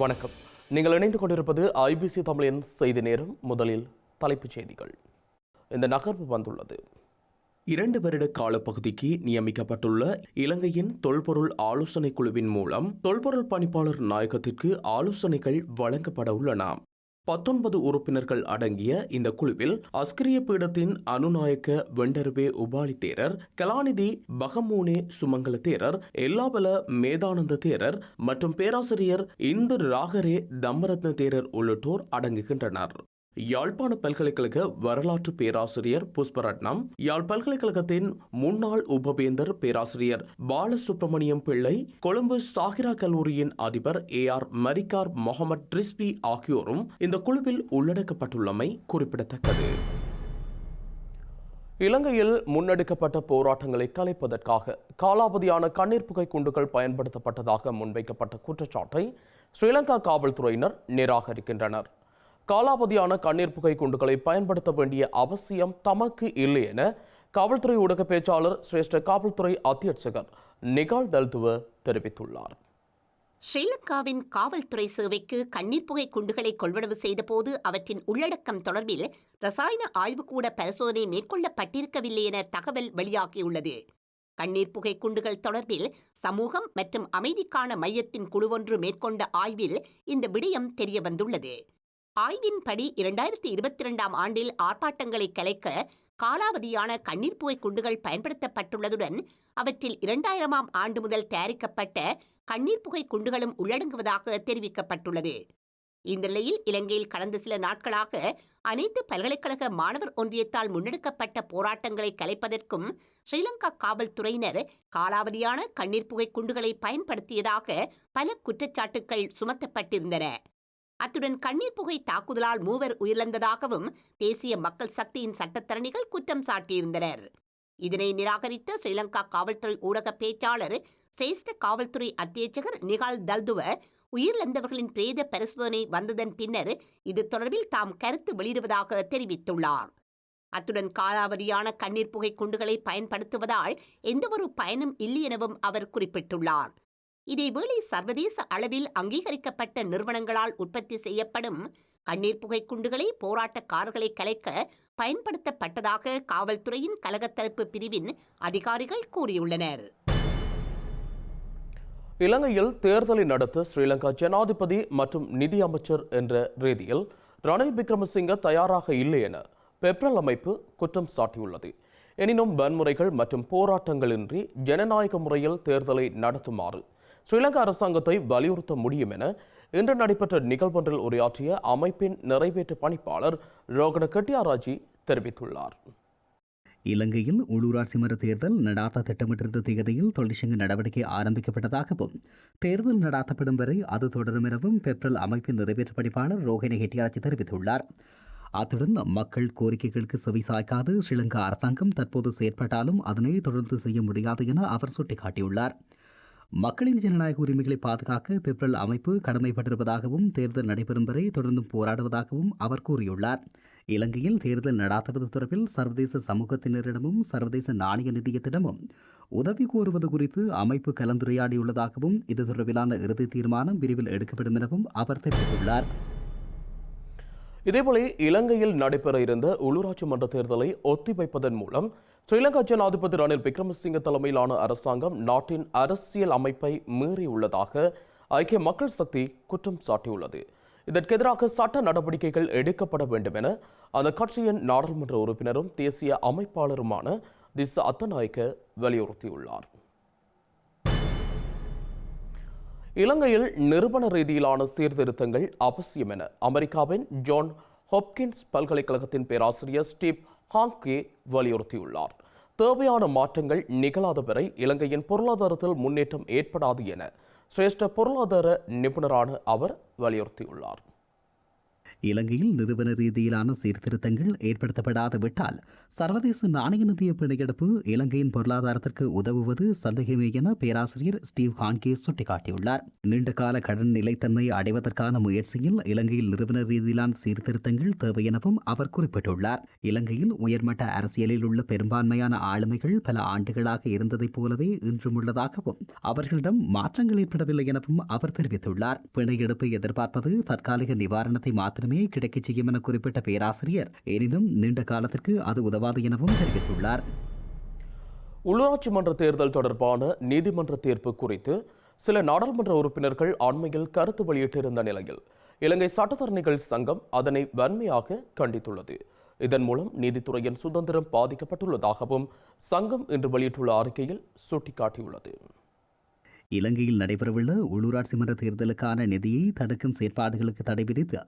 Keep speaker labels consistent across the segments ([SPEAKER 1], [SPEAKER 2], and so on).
[SPEAKER 1] வணக்கம். நீங்கள் இணைந்து கொண்டிருப்பது ஐபிசி தமிழின் செய்தி நேரம். முதலில் தலைப்புச் செய்திகள். இந்த நகர்வு வந்துள்ளது. 2 வருட காலப்பகுதிக்கு நியமிக்கப்பட்டுள்ள இலங்கையின் தொல்பொருள் ஆலோசனை குழுவின் மூலம் தொல்பொருள் பணிப்பாளர் நாயகத்திற்கு ஆலோசனைகள் வழங்கப்பட உள்ளன. 19 உறுப்பினர்கள் அடங்கிய இந்த குழுவில் அஸ்கிரிய பீடத்தின் அனுநாயக்க வெண்டருவே உபாலி தேரர், கலாநிதி பகமூனே சுமங்கல தேரர், எல்லாபல மேதானந்த தேரர் மற்றும் பேராசிரியர் இந்து ராகரே தம்மரத்ன தேரர் உள்ளிட்டோர் அடங்குகின்றனர். யாழ்ப்பாண பல்கலைக்கழக வரலாற்று பேராசிரியர் புஷ்பரட்னம், யாழ் பல்கலைக்கழகத்தின் முன்னாள் உபவேந்தர் பேராசிரியர் பாலசுப்ரமணியம் பிள்ளை, கொழும்பு சாகிரா கல்லூரியின் அதிபர் AR மரிக்கார் முகமது ரிஸ்வி ஆகியோரும் இந்த குழுவில் உள்ளடக்கப்பட்டுள்ளமை குறிப்பிடத்தக்கது. இலங்கையில் முன்னெடுக்கப்பட்ட போராட்டங்களை கலைப்பதற்காக காலாவதியான கண்ணீர் புகை குண்டுகள் பயன்படுத்தப்பட்டதாக முன்வைக்கப்பட்ட குற்றச்சாட்டை ஸ்ரீலங்கா காவல்துறையினர் நிராகரிக்கின்றனர். காலாவதியான கண்ணீர் புகை குண்டுகளை பயன்படுத்த வேண்டிய அவசியம் தமக்கு இல்லை என காவல்துறை ஊடக பேச்சாளர் சிரேஷ்ட காவல்துறை அத்தியட்சகர் நிகால் தல்துவ தெரிவித்துள்ளார்.
[SPEAKER 2] ஸ்ரீலங்காவின் காவல்துறை சேவைக்கு கண்ணீர் புகை குண்டுகளை கொள்வனவு செய்தபோது அவற்றின் உள்ளடக்கம் தொடர்பில் ரசாயன ஆய்வுக்கூட பரிசோதனை மேற்கொள்ளப்பட்டிருக்கவில்லை என தகவல் வெளியாகியுள்ளது. கண்ணீர் புகை குண்டுகள் தொடர்பில் சமூகம் மற்றும் அமைதிக்கான மையத்தின் குழுவொன்று மேற்கொண்ட ஆய்வில் இந்த விடயம் தெரியவந்துள்ளது. ஆய்வின்படி 2022ஆம் ஆண்டில் ஆர்ப்பாட்டங்களை கலைக்க காலாவதியான கண்ணீர் புகை குண்டுகள் பயன்படுத்தப்பட்டுள்ளதுடன் அவற்றில் 2000ஆம் ஆண்டு முதல் தயாரிக்கப்பட்ட கண்ணீர் புகை குண்டுகளும் உள்ளடங்குவதாக தெரிவிக்கப்பட்டுள்ளது. இந்த நிலையில் இலங்கையில் கடந்த சில நாட்களாக அனைத்து பல்கலைக்கழக மாணவர் ஒன்றியத்தால் முன்னெடுக்கப்பட்ட போராட்டங்களை கலைப்பதற்கும் ஸ்ரீலங்கா காவல்துறையினர் காலாவதியான கண்ணீர் புகை குண்டுகளை பயன்படுத்தியதாக பல குற்றச்சாட்டுகள் சுமத்தப்பட்டிருந்தன. அத்துடன் கண்ணீர் புகை தாக்குதலால் 3 உயிரிழந்ததாகவும் தேசிய மக்கள் சக்தியின் சட்டத்தரணிகள் குற்றம் சாட்டியிருந்தனர். இதனை நிராகரித்த ஸ்ரீலங்கா காவல்துறை ஊடக பேச்சாளர் சிரேஷ்ட காவல்துறை அத்தியட்சகர் நிகால் தல்துவ உயிரிழந்தவர்களின் பிரேத பரிசோதனை வந்ததன் பின்னர் இது தொடர்பில் தாம் கருத்து வெளியிடுவதாக தெரிவித்துள்ளார். அத்துடன் காலாவதியான கண்ணீர் புகை குண்டுகளை பயன்படுத்துவதால் எந்தவொரு பயனும் இல்லை எனவும் அவர் குறிப்பிட்டுள்ளார். இதேவேளை சர்வதேச அளவில் அங்கீகரிக்கப்பட்ட நிறுவனங்களால் உற்பத்தி செய்யப்படும் கண்ணீர் புகை குண்டுகளை போராட்டக்காரர்களை கலைக்க பயன்படுத்தப்பட்டதாக காவல்துறையின் கலகத்தரப்பு பிரிவின் அதிகாரிகள் கூறியுள்ளனர்.
[SPEAKER 1] இலங்கையில் தேர்தலை நடத்த ஸ்ரீலங்கா ஜனாதிபதி மற்றும் நிதி அமைச்சர் என்ற ரீதியில் ரணில் விக்ரமசிங்க தயாராக இல்லை என பெப்ரல் அமைப்பு குற்றம் சாட்டியுள்ளது. எனினும் வன்முறைகள் மற்றும் போராட்டங்களின்றி ஜனநாயக முறையில் தேர்தலை நடத்துமாறு ஸ்ரீலங்கா அரசாங்கத்தை வலியுறுத்த முடியும் என இன்று நடைபெற்ற நிகழ்வொன்றில் உரையாற்றிய அமைப்பின் நிறைவேற்று பணிப்பாளர் ரோகண கெட்டியாராஜி தெரிவித்துள்ளார்.
[SPEAKER 3] இலங்கையில் உள்ளூராட்சி மன்ற தேர்தல் நடாத்த திட்டமிட்டிருந்த தேதியில் தொழிற்சங்க நடவடிக்கை ஆரம்பிக்கப்பட்டதாகவும் தேர்தல் நடாத்தப்படும் வரை அது தொடரும் எனவும் பெப்ரல் அமைப்பின் நிறைவேற்று பணிப்பாளர் ரோஹிணி ஹெட்டியாராஜி தெரிவித்துள்ளார். அத்துடன் மக்கள் கோரிக்கைகளுக்கு செவி சாய்க்காது ஸ்ரீலங்கா அரசாங்கம் தற்போது செயற்பட்டாலும் அதனை தொடர்ந்து செய்ய முடியாது என அவர் சுட்டிக்காட்டியுள்ளார். மக்களின் ஜனநாயக உரிமைகளை பாதுகாக்க பெப்ரல் அமைப்பு கடமைப்பட்டிருப்பதாகவும் தேர்தல் நடைபெறும் வரை தொடர்ந்து போராடுவதாகவும் அவர் கூறியுள்ளார். இலங்கையில் தேர்தல் நடாத்துவது தொடர்பில் சர்வதேச சமூகத்தினரிடமும் சர்வதேச நாணய நிதியத்திடமும் உதவி கோருவது குறித்து அமைப்பு கலந்துரையாடியுள்ளதாகவும் இது தொடர்பிலான இறுதி தீர்மானம் விரைவில் எடுக்கப்படும் எனவும் அவர் தெரிவித்துள்ளார்.
[SPEAKER 1] இதேபோல இலங்கையில் நடைபெற இருந்த உள்ளூராட்சி மன்ற தேர்தலை ஒத்திவைப்பதன் மூலம் ஸ்ரீலங்கா ஜனாதிபதி ரணில் விக்ரமசிங்க தலைமையிலான அரசாங்கம் நாட்டின் அரசியல் அமைப்பை மீறியுள்ளதாக ஐக்கிய மக்கள் சக்தி குற்றம் சாட்டியுள்ளது. இதற்கெதிராக சட்ட நடவடிக்கைகள் எடுக்கப்பட வேண்டும் என அந்த கட்சியின் நாடாளுமன்ற உறுப்பினரும் தேசிய அமைப்பாளருமான திஸ்ஸ அத்தநாயக்க வலியுறுத்தியுள்ளார். இலங்கையில் நிறுவன ரீதியிலான சீர்திருத்தங்கள் அவசியம் என அமெரிக்காவின் ஜான் ஹாப்கின்ஸ் பல்கலைக்கழகத்தின் பேராசிரியர் ஸ்டீவ் ஹாங்கே வலியுறுத்தியுள்ளார். தேவையான மாற்றங்கள் நிகழாத வரை இலங்கையின் பொருளாதாரத்தில் முன்னேற்றம் ஏற்படாது என சிரேஷ்ட பொருளாதார நிபுணரான அவர் வலியுறுத்தியுள்ளார்.
[SPEAKER 3] இலங்கையில் நிறுவன ரீதியிலான சீர்திருத்தங்கள் ஏற்படுத்தப்படாது விட்டால் சர்வதேச நாணய நிதிய பிணையெடுப்பு இலங்கையின் பொருளாதாரத்திற்கு உதவுவது சந்தேகமே என பேராசிரியர் ஸ்டீவ் ஹான்கே சுட்டிக்காட்டியுள்ளார். நீண்டகால கடன் நிலைத்தன்மை அடைவதற்கான முயற்சியில் இலங்கையில் நிறுவன ரீதியிலான சீர்திருத்தங்கள் தேவை எனவும் அவர் குறிப்பிட்டுள்ளார். இலங்கையில் உயர்மட்ட அரசியலில் உள்ள பெரும்பான்மையான ஆளுமைகள் பல ஆண்டுகளாக இருந்ததைப் போலவே இன்றும் உள்ளதாகவும் அவர்களிடம் மாற்றங்கள் ஏற்படவில்லை எனவும் அவர் தெரிவித்துள்ளார். பிணையெடுப்பை எதிர்பார்ப்பது தற்காலிக நிவாரணத்தை மாத்திரமே கிடைக்கச் செய்யும் என குறிப்பிட்ட பேராசிரியர் எனினும் நீண்ட காலத்திற்கு அது உதவாது எனவும் தெரிவித்துள்ளார்.
[SPEAKER 1] உள்ளூராட்சி மன்ற தேர்தல் தொடர்பான நீதிமன்ற தீர்ப்பு குறித்து சில நாடாளுமன்ற உறுப்பினர்கள் அண்மையில் கருத்து வெளியிட்டிருந்த நிலையில் இலங்கை சட்டத்தரணிகள் சங்கம் அதனை வன்மையாக கண்டித்துள்ளது. இதன் மூலம் நீதித்துறையின் சுதந்திரம் பாதிக்கப்பட்டுள்ளதாகவும் சங்கம் இன்று வெளியிட்டுள்ள அறிக்கையில் சுட்டிக்காட்டியுள்ளது.
[SPEAKER 3] இலங்கையில் நடைபெறவுள்ள உள்ளூராட்சி மன்ற தேர்தலுக்கான நிதியை தடுக்கும் செயற்பாடுகளுக்கு தடை விதித்து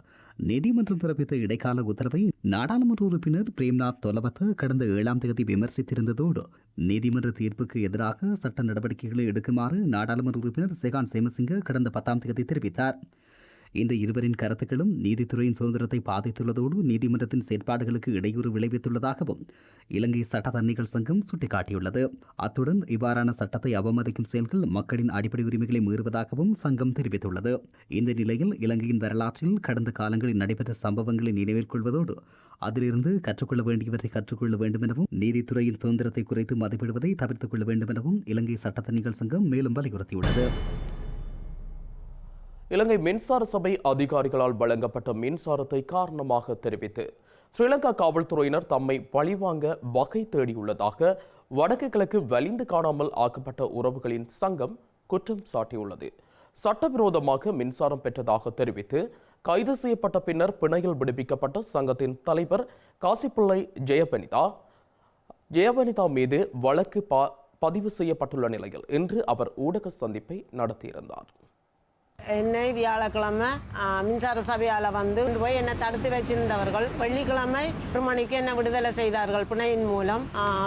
[SPEAKER 3] நீதிமன்றம் பிறப்பித்த இடைக்கால உத்தரவை நாடாளுமன்ற உறுப்பினர் பிரேம்நாத் தொலவத்த கடந்த 7ஆம் தேதி விமர்சித்திருந்ததோடு நீதிமன்ற தீர்ப்புக்கு எதிராக சட்ட நடவடிக்கைகளை எடுக்குமாறு நாடாளுமன்ற உறுப்பினர் செகான் சேமசிங்க கடந்த 10ஆம் தேதி தெரிவித்தார். இந்த இருவரின் கருத்துக்களும் நீதித்துறையின் சுதந்திரத்தை பாதித்துள்ளதோடு நீதிமன்றத்தின் செயற்பாடுகளுக்கு இடையூறு விளைவித்துள்ளதாகவும் இலங்கை சட்டத்தரணிகள் சங்கம் சுட்டிக்காட்டியுள்ளது. அத்துடன் இவ்வாறான சட்டத்தை அவமதிக்கும் செயல்கள் மக்களின் அடிப்படை உரிமைகளை மீறுவதாகவும் சங்கம் தெரிவித்துள்ளது. இந்த நிலையில் இலங்கையின் வரலாற்றில் கடந்த காலங்களில் நடைபெற்ற சம்பவங்களை நினைவில் கொள்வதோடு அதிலிருந்து கற்றுக்கொள்ள வேண்டியவற்றை கற்றுக்கொள்ள வேண்டும் எனவும் நீதித்துறையின் சுதந்திரத்தை குறைத்து மதிப்பிடுவதை தவிர்த்துக் கொள்ள வேண்டும் எனவும் இலங்கை சட்டத்தரணிகள் சங்கம் மேலும் வலியுறுத்தியுள்ளது.
[SPEAKER 1] இலங்கை மின்சார சபை அதிகாரிகளால் வழங்கப்பட்ட மின்சாரத்தை காரணமாக தெரிவித்து ஸ்ரீலங்கா காவல்துறையினர் தம்மை பழிவாங்க வகை தேடியுள்ளதாக வடக்கு கிழக்கு வலிந்து காணாமல் ஆக்கப்பட்ட உறவுகளின் சங்கம் குற்றம் சாட்டியுள்ளது. சட்டவிரோதமாக மின்சாரம் பெற்றதாக தெரிவித்து கைது செய்யப்பட்ட பின்னர் பிணையில் விடுவிக்கப்பட்ட சங்கத்தின் தலைவர் காசிப்பிள்ளை ஜெயவனிதா மீது வழக்கு பதிவு செய்யப்பட்டுள்ள நிலையில் இன்று அவர் ஊடக சந்திப்பை நடத்தியிருந்தார்.
[SPEAKER 4] என்னை வியாழக்கிழமை மின்சார சபையால் வந்து போய் என்னை தடுத்து வச்சிருந்தவர்கள் வெள்ளிக்கிழமை 1 மணிக்கு என்னை விடுதலை செய்தார்கள். பிணையின் மூலம்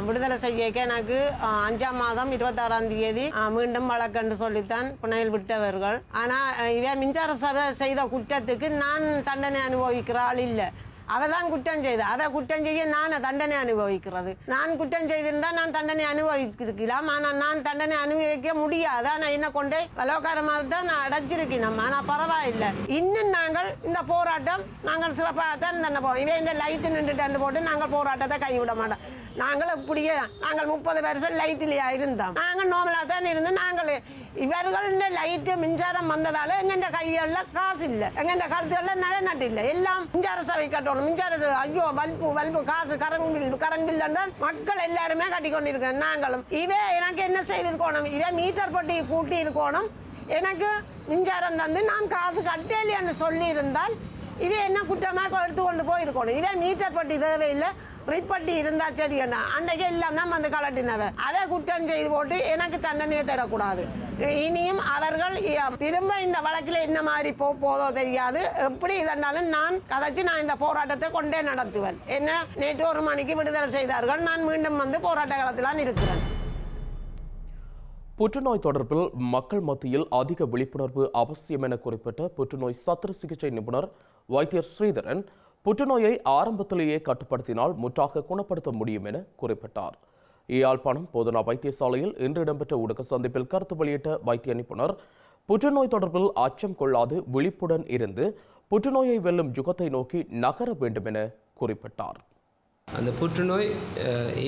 [SPEAKER 4] விடுதலை செய்ய எனக்கு 5ஆம் மாதம் 26ஆம் தேதி மீண்டும் வழக்கென்று சொல்லித்தான் பிணையில் விட்டவர்கள். ஆனால் இவன் மின்சார சபை செய்த குற்றத்துக்கு நான் தண்டனை அனுபவிக்கிற ஆள் இல்லை. அவள் தான் குற்றம் செய்த. அவள் குற்றம் செய்ய நான் தண்டனை அனுபவிக்கிறது. நான் குற்றம் செய்திருந்தால் நான் தண்டனை அனுபவிக்கலாம். ஆனால் நான் தண்டனை அனுபவிக்க முடியாது. ஆனால் என்ன கொண்டே பலோகாரமாக தான் நான் அடைச்சிருக்கணும். ஆனால் பரவாயில்லை. இன்னும் நாங்கள் இந்த போராட்டம் நாங்கள் சிறப்பாக தான் தண்டனை போவோம். இவன் இந்த லைட்டு நின்றுட்டு போட்டு நாங்கள் போராட்டத்தை கைவிட மாட்டோம். நாங்கள் இப்படியே நாங்கள் 30 வருஷம் லைட்டிலேயே இருந்தோம். நாங்கள் நோமலாக தான் இருந்து நாங்கள் இவர்கள லைட்டு மின்சாரம் வந்ததால எங்கெண்ட கைகளில் காசு இல்லை, எங்கெண்ட கருத்துக்களில் நகை நட்டு இல்லை. எல்லாம் மின்சார சபை கட்டணும். மின்சார ஐயோ வல்பு காசு கரண்ட் பில் தான் மக்கள் எல்லாருமே கட்டி கொண்டிருக்கிறோம். நாங்களும் எனக்கு என்ன செய்திருக்கணும், மீட்டர் பட்டி கூட்டி இருக்கணும். எனக்கு மின்சாரம் தந்து நான் காசு கட்டலைன்னு சொல்லி இருந்தால் என்ன குற்றமாக எடுத்து கொண்டு போயிருக்கணும். மீட்டர் பட்டி தேவையில்லை, ரிப்பட்டி இருந்தா சரி. அன்றைக்கு எல்லாம் தான் வந்து கலட்டினவ. அதை குற்றம் செய்து போட்டு எனக்கு தண்டனையை தரக்கூடாது. இனியும் அவர்கள் திரும்ப இந்த வழக்கில் என்ன மாதிரி போதோ தெரியாது. எப்படி இதனாலும் நான் கதைச்சு நான் இந்த போராட்டத்தை கொண்டே நடத்துவேன். என்ன நேற்று 1 மணிக்கு விடுதலை செய்தார்கள். நான் மீண்டும் வந்து போராட்ட காலத்தில் இருக்கிறேன்.
[SPEAKER 1] புற்றுநோய் தொடர்பில் மக்கள் மத்தியில் அதிக விழிப்புணர்வு அவசியம் என குறிப்பிட்ட புற்றுநோய் சத்திர சிகிச்சை நிபுணர் வைத்தியர் ஸ்ரீதரன் புற்றுநோயை ஆரம்பத்திலேயே கட்டுப்படுத்தினால் முற்றாக குணப்படுத்த முடியும் என குறிப்பிட்டார். யாழ்ப்பாணம் போதனா வைத்தியசாலையில் இன்று இடம்பெற்ற ஊடக சந்திப்பில் கருத்து வெளியிட்ட வைத்திய நிபுணர் புற்றுநோய் தொடர்பில் அச்சம் கொள்ளாது விழிப்புடன் இருந்து புற்றுநோயை வெல்லும் யுகத்தை நோக்கி நகர வேண்டும் என குறிப்பிட்டார்.
[SPEAKER 5] அந்த புற்றுநோய்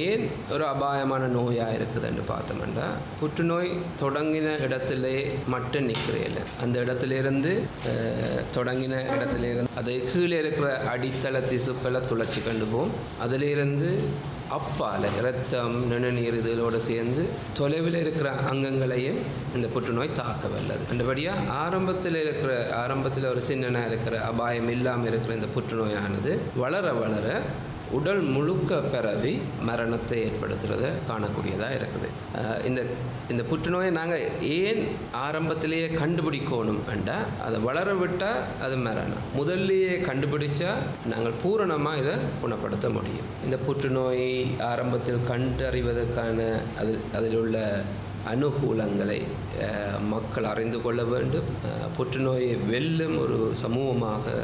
[SPEAKER 5] ஏன் ஒரு அபாயமான நோயாக இருக்குதுன்னு பார்த்தோம்னா, புற்றுநோய் தொடங்கின இடத்திலே மட்டும் நிற்கிறேன். அந்த இடத்துலேருந்து தொடங்கின இடத்துலேருந்து அது கீழே இருக்கிற அடித்தள திசுக்களை துளைச்சி கொண்டு போகும். அதிலிருந்து அப்பால் இரத்தம் நிணநீர் இதோடு சேர்ந்து தொலைவில் இருக்கிற அங்கங்களையும் இந்த புற்றுநோய் தாக்க வல்லது. அந்தபடியாக ஆரம்பத்தில் ஒரு சின்னனாக இருக்கிற அபாயம் இல்லாமல் இருக்கிற இந்த புற்றுநோயானது வளர வளர உடல் முழுக்க பரவி மரணத்தை ஏற்படுத்துறதை காணக்கூடியதாக இருக்குது. இந்த புற்றுநோயை நாங்கள் ஏன் ஆரம்பத்திலேயே கண்டுபிடிக்கணும் என்றால், அதை வளர விட்டால் அது மரணம். முதல்லையே கண்டுபிடிச்சா நாங்கள் பூரணமாக இதை குணப்படுத்த முடியும். இந்த புற்றுநோயை ஆரம்பத்தில் கண்டறிவதற்கான அதில் உள்ள அனுகூலங்களை மக்கள் அறிந்து கொள்ள வேண்டும். புற்றுநோயை வெல்லும் ஒரு சமூகமாக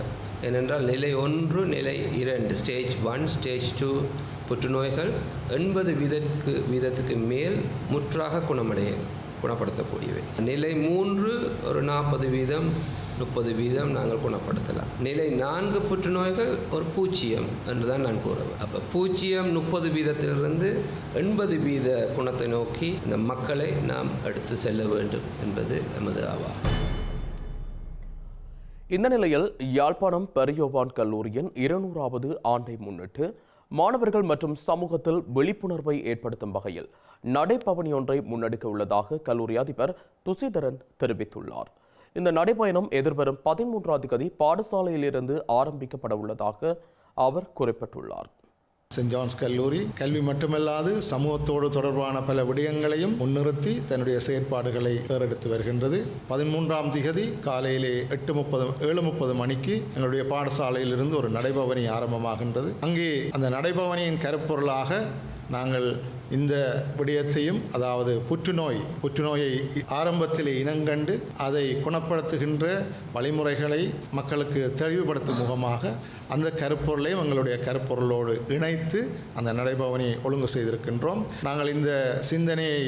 [SPEAKER 5] ஏனென்றால் நிலை 1 நிலை 2 ஸ்டேஜ் 1 ஸ்டேஜ் 2 புற்றுநோய்கள் 80 வீதத்துக்கு மேல் முற்றாக குணப்படுத்தக்கூடியவை. நிலை 3 ஒரு 40 வீதம் 30 வீதம் நாங்கள் குணப்படுத்தலாம். நிலை 4 புற்றுநோய்கள் ஒரு 0 என்று தான் நான் கூறுவேன். அப்போ 0 30 வீதத்திலிருந்து 80 வீத குணத்தை நோக்கி இந்த மக்களை நாம் எடுத்து செல்ல வேண்டும் என்பது எமது ஆவாகும்.
[SPEAKER 1] இந்த நிலையில் யாழ்ப்பாணம் பெரியோவான் கல்லூரியின் 200வது ஆண்டை முன்னிட்டு மாணவர்கள் மற்றும் சமூகத்தில் விழிப்புணர்வை ஏற்படுத்தும் வகையில் நடைபவனி ஒன்றை முன்னெடுக்க உள்ளதாக கல்லூரி அதிபர் துசிதரன் தெரிவித்துள்ளார். இந்த நடைபயணம் எதிர்வரும் 13ஆம் தேதி பாடசாலையிலிருந்து ஆரம்பிக்கப்பட உள்ளதாக அவர் குறிப்பிட்டுள்ளார்.
[SPEAKER 6] சென்ட் ஜான்ஸ் கல்லூரி கல்வி மட்டுமல்லாது சமூகத்தோடு தொடர்பான பல விடயங்களையும் முன்னிறுத்தி தன்னுடைய செயற்பாடுகளை ஏறெடுத்து வருகின்றது. 13ஆம் தேதி காலையிலே 7:30 மணிக்கு எங்களுடைய பாடசாலையிலிருந்து ஒரு நடைபவனி ஆரம்பமாகின்றது. அங்கே அந்த நடைபவனியின் கருப்பொருளாக நாங்கள் இந்த விடயத்தையும், அதாவது புற்றுநோயை ஆரம்பத்திலே இனங்கண்டு அதை குணப்படுத்துகின்ற வழிமுறைகளை மக்களுக்கு தெளிவுபடுத்தும் முகமாக அந்த கருப்பொருளையும் எங்களுடைய கருப்பொருளோடு இணைத்து அந்த நடைபவனியை ஒழுங்கு செய்திருக்கின்றோம். நாங்கள் இந்த சிந்தனையை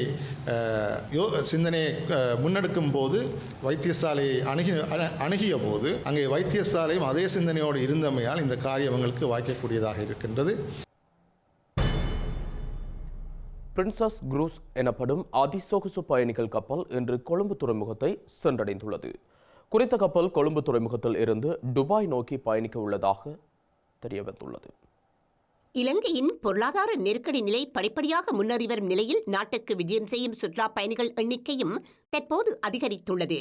[SPEAKER 6] முன்னெடுக்கும் போது வைத்தியசாலையை அணுகிய போது அங்கே வைத்தியசாலையும் அதே சிந்தனையோடு இருந்தமையால் இந்த காரியம் எங்களுக்கு வாய்க்கக்கூடியதாக இருக்கின்றது.
[SPEAKER 1] பிரின்சஸ் குரூஸ் எனப்படும் அதிசொகுசு பயணிகள் கப்பல் இன்று கொழும்பு துறைமுகத்தை சென்றடைந்துள்ளது. குறித்த கப்பல் கொழும்பு துறைமுகத்தில் இருந்து துபாய் நோக்கி பயணிக்க உள்ளதாக தெரியவந்துள்ளது.
[SPEAKER 2] இலங்கையின் பொருளாதார நெருக்கடி நிலை படிப்படியாக முன்னேறி வரும் நிலையில் நாட்டுக்கு விஜயம் செய்யும் சுற்றுலா பயணிகள் எண்ணிக்கையும் தற்போது அதிகரித்துள்ளது.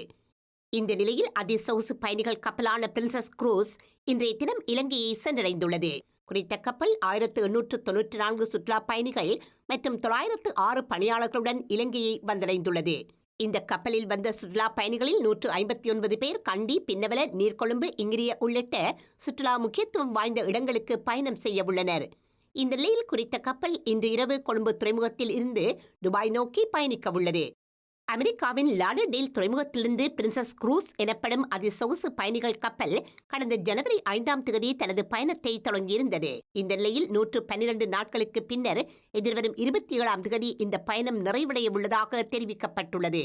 [SPEAKER 2] இந்த நிலையில் அதிசொகுசு பயணிகள் கப்பலான பிரின்சஸ் குரூஸ் இன்றைய தினம் இலங்கையை சென்றடைந்துள்ளது. குறித்த கப்பல் 1894 சுற்றுலா பயணிகள் மற்றும் 906 பணியாளர்களுடன் இலங்கையை வந்தடைந்துள்ளது. இந்த கப்பலில் வந்த சுற்றுலா பயணிகளில் 159 பேர் கண்டி, பின்னவல, நீர்கொழும்பு, இங்கிரிய உள்ளிட்ட சுற்றுலா முக்கியத்துவம் வாய்ந்த இடங்களுக்கு பயணம் செய்ய உள்ளனர். இந்த நிலையில் குறித்த கப்பல் இன்று இரவு கொழும்பு துறைமுகத்தில் இருந்து துபாய் நோக்கி பயணிக்க உள்ளது. அமெரிக்காவின் லாடர்டேல் துறைமுகத்திலிருந்து பிரின்சஸ் குரூஸ் எனப்படும் அதிசொகுசு பயணிகள் கப்பல் கடந்த ஜனவரி 5ஆம் தேதி தனது பயணத்தை தொடங்கியிருந்தது. இந்த நிலையில் 112 நாட்களுக்கு பின்னர் எதிர்வரும் 27ஆம் தேதி இந்த பயணம் நிறைவடைய உள்ளதாக தெரிவிக்கப்பட்டுள்ளது.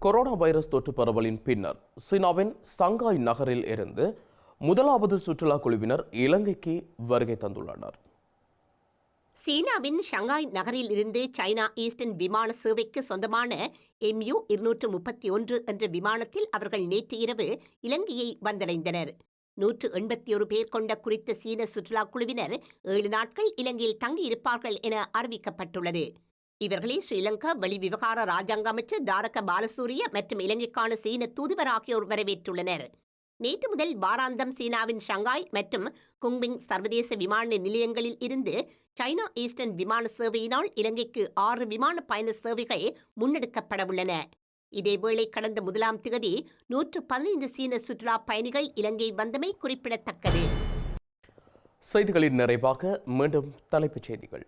[SPEAKER 1] கொரோனா வைரஸ் தொற்று பரவலின் பின்னர் சீனாவின் சங்காய் நகரில் இருந்து முதலாவது சுற்றுலா குழுவினர் இலங்கைக்கு வருகை தந்துள்ளனர்.
[SPEAKER 2] சீனாவின் ஷங்காய் நகரில் இருந்து சைனா ஈஸ்டர்ன் விமான சேவைக்கு சொந்தமான MU-231 என்ற விமானத்தில் அவர்கள் நேற்று இரவு இலங்கையை வந்தடைந்தனர். 181 பேர் கொண்ட குறித்த சீன சுற்றுலா குழுவினர் 7 நாட்கள் இலங்கையில் தங்கியிருப்பார்கள் என அறிவிக்கப்பட்டுள்ளது. இவர்களை ஸ்ரீலங்கா வெளிவிவகார ராஜாங்க அமைச்சர் தாரக பாலசூரிய மற்றும் இலங்கைக்கான சீன தூதுவர் ஆகியோர் வரவேற்றுள்ளனர். நேற்று முதல் வாராந்தம் சீனாவின் ஷங்காய் மற்றும் குங்பிங் சர்வதேச விமான நிலையங்களில் இருந்து சைனா ஈஸ்டர்ன் விமான சேவையினால் இலங்கைக்கு 6 விமான பயண சேவைகள் முன்னெடுக்கப்பட உள்ளன. இதேவேளை கடந்த 1ஆம் தேதி 115 சீன சுற்றுலா பயணிகள் இலங்கை வந்தமை குறிப்பிடத்தக்கது.
[SPEAKER 1] செய்திகளின் நிறைவாக மீண்டும் தலைப்புச் செய்திகள்.